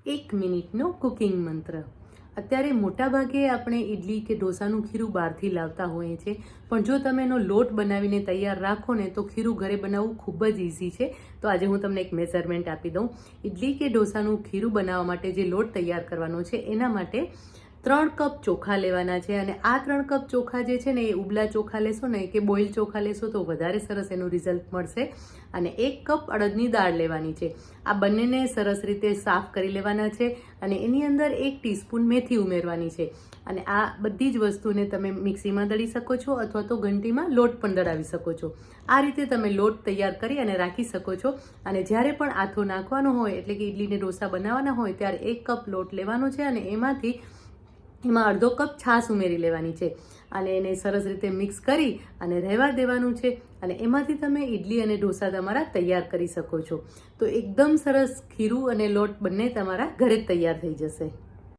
1 મિનિટનો કુકિંગ મંત્ર। અત્યારે મોટાભાગે આપણે ઇડલી કે ઢોસાનું ખીરું બહારથી લાવતા હોઈએ છીએ, પણ જો તમે એનો લોટ બનાવીને તૈયાર રાખો ને તો ખીરું ઘરે બનાવવું ખૂબ જ ઇઝી છે। તો આજે હું તમને એક મેઝરમેન્ટ આપી દઉં। ઇડલી કે ઢોસાનું ખીરું બનાવવા માટે જે લોટ તૈયાર કરવાનો છે એના માટે 3 કપ ચોખા લેવાના છે, અને આ 3 કપ ચોખા જે છે ને એ ઉબલા ચોખા લેશો ને કે બોઇલ ચોખા લેશો તો વધારે સરસ એનું રિઝલ્ટ મળશે। અને 1 કપ અડદની દાળ લેવાની છે। આ બંનેને સરસ રીતે સાફ કરી લેવાના છે, અને એની અંદર 1 ટીસ્પૂન મેથી ઉમેરવાની છે। અને આ બધી જ વસ્તુને તમે મિક્સીમાં દળી શકો છો અથવા તો ઘંટીમાં લોટ પણ દળાવી શકો છો। આ રીતે તમે લોટ તૈયાર કરી અને રાખી શકો છો। અને જ્યારે પણ આથો નાખવાનો હોય એટલે કે ઇડલીને ઢોસા બનાવવાના હોય ત્યારે 1 કપ લોટ લેવાનો છે, અને એમાં અડધો કપ છાશ ઉમેરી લેવાની છે, અને એને સરસ રીતે મિક્સ કરી અને રહેવા દેવાનું છે। અને એમાંથી તમે ઇડલી અને ઢોસા તમારા તૈયાર કરી શકો છો। તો એકદમ સરસ ખીરું અને લોટ બંને તમારા ઘરે જ તૈયાર થઈ જશે।